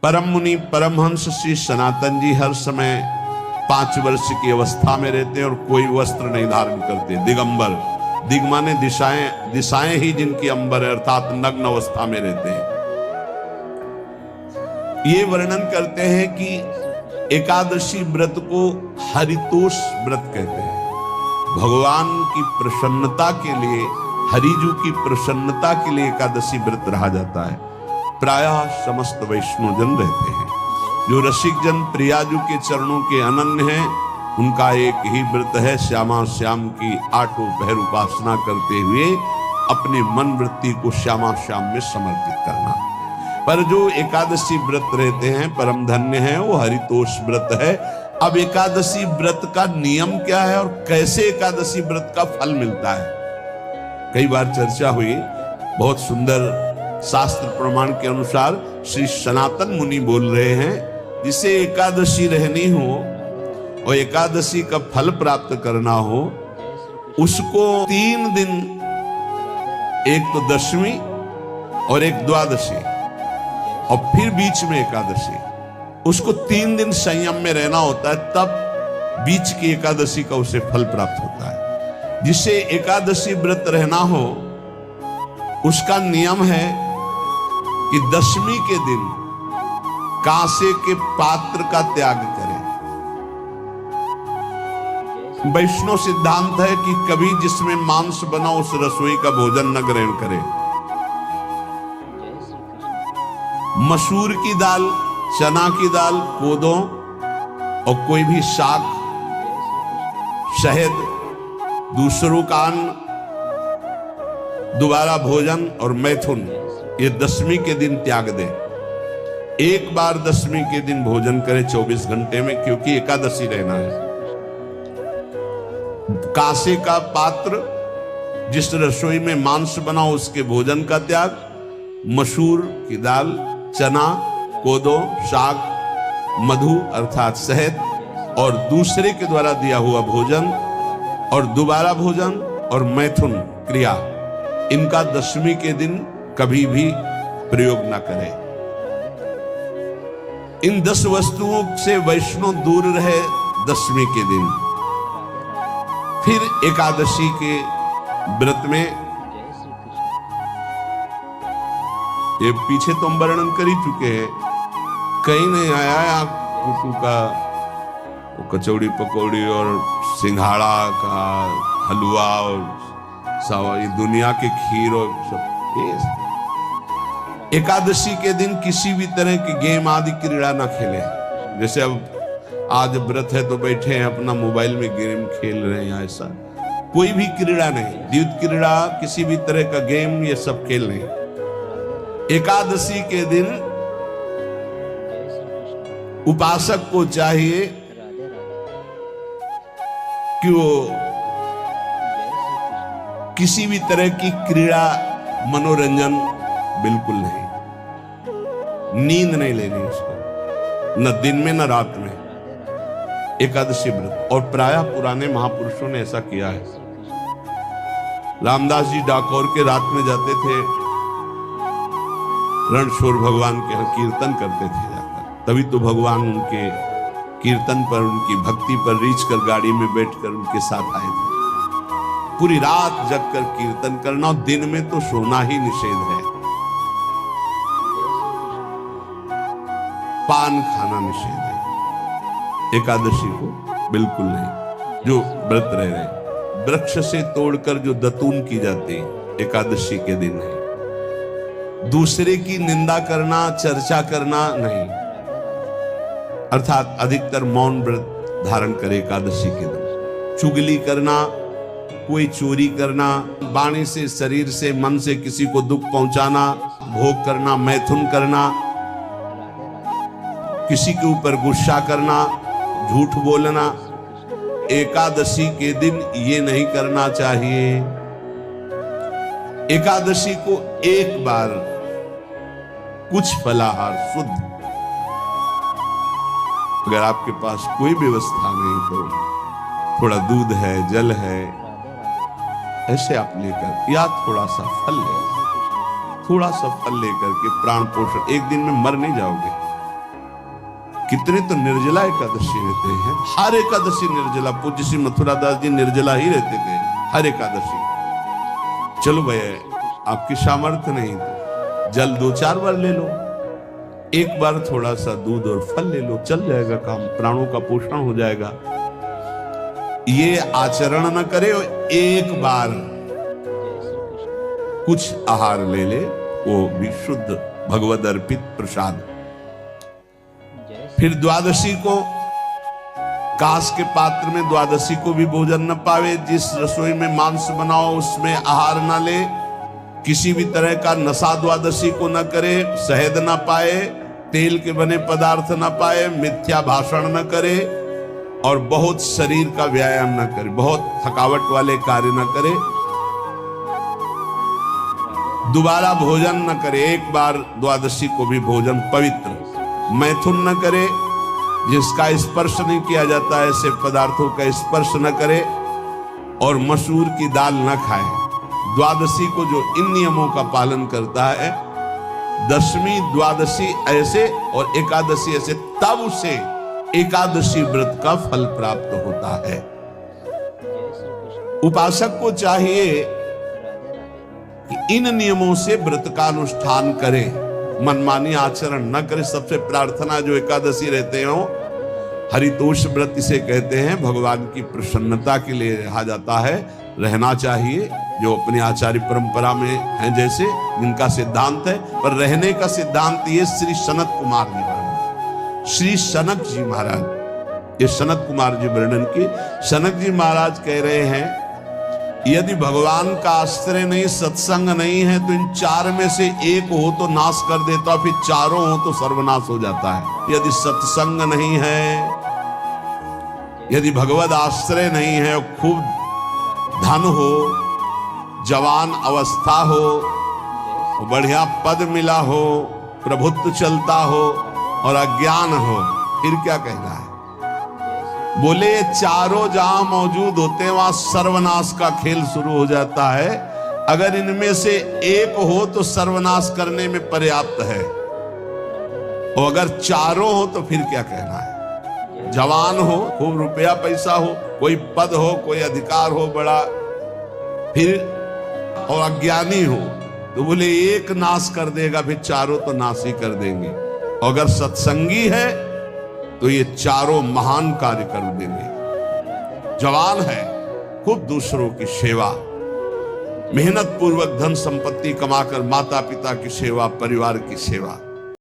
परम मुनि परमहंस श्री सनातन जी हर समय 5 वर्ष की अवस्था में रहते हैं और कोई वस्त्र नहीं धारण करते, दिगंबर। दिग माने दिशाएं, दिशाएं ही जिनकी अंबर है, अर्थात नग्न अवस्था में रहते हैं। ये वर्णन करते हैं कि एकादशी व्रत को हरितोष व्रत कहते हैं। भगवान की प्रसन्नता के लिए, हरिजू की प्रसन्नता के लिए एकादशी व्रत रहा जाता है। प्रायः समस्त वैष्णव जन रहते हैं। जो रसिक जन प्रियाजू के चरणों के अनन्य हैं, उनका एक ही व्रत है, श्यामा श्याम की 8 पहर उपासना करते हुए अपने मन वृत्ति को श्यामा श्याम में समर्पित करना। पर जो एकादशी व्रत रहते हैं परम धन्य है, वो हरितोष व्रत है। अब एकादशी व्रत का नियम क्या है और कैसे एकादशी व्रत का फल मिलता है, कई बार चर्चा हुई। बहुत सुंदर शास्त्र प्रमाण के अनुसार श्री सनातन मुनि बोल रहे हैं, जिसे एकादशी रहनी हो और एकादशी का फल प्राप्त करना हो, उसको 3 दिन, एक तो दशमी और एक द्वादशी और फिर बीच में एकादशी, उसको 3 दिन संयम में रहना होता है, तब बीच की एकादशी का उसे फल प्राप्त होता है। जिसे एकादशी व्रत रहना हो, उसका नियम है कि दशमी के दिन कांसे के पात्र का त्याग करें। वैष्णव सिद्धांत है कि कभी जिसमें मांस बना उस रसोई का भोजन न ग्रहण करें। मसूर की दाल, चना की दाल, कोदों और कोई भी शाक, शहद, दूसरों का अन्न, दोबारा भोजन और मैथुन, ये दशमी के दिन त्याग दे। एक बार दशमी के दिन भोजन करें 24 घंटे में, क्योंकि एकादशी रहना है। कांसे का पात्र, जिस रसोई में मांस बना उसके भोजन का त्याग, मसूर की दाल, चना, कोदो, साग, मधु अर्थात शहद और दूसरे के द्वारा दिया हुआ भोजन और दोबारा भोजन और मैथुन क्रिया, इनका दशमी के दिन कभी भी प्रयोग न करें। इन 10 वस्तुओं से वैष्णव दूर रहे दशमी के दिन। फिर एकादशी के व्रत में, ये पीछे तो हम वर्णन कर ही चुके हैं, कहीं नहीं आया कुटू का कचौड़ी पकौड़ी और सिंघाड़ा का हलवा और ये दुनिया के खीर और सब। एकादशी के दिन किसी भी तरह की गेम आदि क्रीड़ा ना खेलें। जैसे अब आज व्रत है तो बैठे हैं अपना मोबाइल में गेम खेल रहे हैं, ऐसा कोई भी क्रीड़ा नहीं, द्यूत क्रीड़ा, किसी भी तरह का गेम, ये सब खेल नहीं। एकादशी के दिन उपासक को चाहिए कि वो किसी भी तरह की क्रीड़ा, मनोरंजन बिल्कुल नहीं, नींद नहीं लेनी उसको, न दिन में न रात में। एकादशी व्रत, और प्रायः पुराने महापुरुषों ने ऐसा किया है। रामदास जी डाकोर के रात में जाते थे, रणछोड़ भगवान के यहाँ कीर्तन करते थे जाकर, तभी तो भगवान उनके कीर्तन पर, उनकी भक्ति पर रीझ कर गाड़ी में बैठकर उनके साथ आए थे। पूरी रात जगकर कीर्तन करना, और दिन में तो सोना ही निषेध है, पान खाना निषेध है। एकादशी को बिल्कुल नहीं। जो व्रत रह रहे, वृक्ष से तोड़कर जो दतून की जाती है, एकादशी के दिन है। दूसरे की निंदा करना, चर्चा करना नहीं, अर्थात अधिकतर मौन व्रत धारण करे एकादशी के दिन। चुगली करना, कोई चोरी करना, वाणी से, शरीर से, मन से किसी को दुख पहुंचाना, भोग करना, मैथुन करना, किसी के ऊपर गुस्सा करना, झूठ बोलना, एकादशी के दिन ये नहीं करना चाहिए। एकादशी को एक बार कुछ फलाहार शुद्ध, अगर आपके पास कोई व्यवस्था नहीं तो थोड़ा दूध है, जल है, ऐसे आप लेकर, या थोड़ा सा फल लेकर के प्राण पोषण, एक दिन में मर नहीं जाओगे, कितने तो निर्जला एकादशी रहते हैं, हर एकादशी निर्जला। पूज्य श्री मथुरा दास जी निर्जला ही रहते थे हर एकादशी। चलो भैया आपकी सामर्थ्य नहीं तो जल 2-4 बार ले लो, एक बार थोड़ा सा दूध और फल ले लो, चल जाएगा काम, प्राणों का पोषण हो जाएगा। ये आचरण न करे, एक बार कुछ आहार ले ले, वो भी शुद्ध भगवद अर्पित प्रसाद। फिर द्वादशी को कांस के पात्र में द्वादशी को भी भोजन न पावे। जिस रसोई में मांस बनाओ उसमें आहार न ले, किसी भी तरह का नशा द्वादशी को न करे, शहद न पाए, तेल के बने पदार्थ न पाए, मिथ्या भाषण न करे और बहुत शरीर का व्यायाम न करे, बहुत थकावट वाले कार्य न करे, दोबारा भोजन न करे। एक बार द्वादशी को भी भोजन पवित्र, मैथुन न करे, जिसका स्पर्श नहीं किया जाता है ऐसे पदार्थों का स्पर्श न करे, और मसूर की दाल न खाए। द्वादशी को जो इन नियमों का पालन करता है, दशमी द्वादशी ऐसे और एकादशी ऐसे, तब उसे एकादशी व्रत का फल प्राप्त होता है। उपासक को चाहिए कि इन नियमों से व्रत का अनुष्ठान करे, मनमानी आचरण न करे। सबसे प्रार्थना जो एकादशी रहते हो, हरितोष व्रत इसे कहते हैं, भगवान की प्रसन्नता के लिए रहा जाता है, रहना चाहिए। जो अपनी आचार्य परंपरा में है, जैसे जिनका सिद्धांत है, पर रहने का सिद्धांत ये श्री सनत कुमार जी वर्णन, श्री सनक जी महाराज, ये सनत कुमार जी वर्णन की। सनक जी महाराज कह रहे हैं, यदि भगवान का आश्रय नहीं, सत्संग नहीं है, तो इन 4 में से एक हो तो नाश कर देता, फिर चारों हो तो सर्वनाश हो जाता है। यदि सत्संग नहीं है, यदि भगवद आश्रय नहीं है, खूब धन हो, जवान अवस्था हो, बढ़िया पद मिला हो, प्रभुत्व चलता हो और अज्ञान हो, फिर क्या कहना है? बोले चारों जहां मौजूद होते हैं वहां सर्वनाश का खेल शुरू हो जाता है। अगर इनमें से एक हो तो सर्वनाश करने में पर्याप्त है, और अगर चारों हो तो फिर क्या कहना है? जवान हो, खूब रुपया पैसा हो, कोई पद हो, कोई अधिकार हो बड़ा, फिर और अज्ञानी हो, तो बोले एक नाश कर देगा, फिर चारों तो नाश ही कर देंगे। और अगर सत्संगी है तो ये चारों महान कार्य कर देंगे। जवान है, खूब दूसरों की सेवा, मेहनत पूर्वक धन संपत्ति कमाकर माता पिता की सेवा, परिवार की सेवा,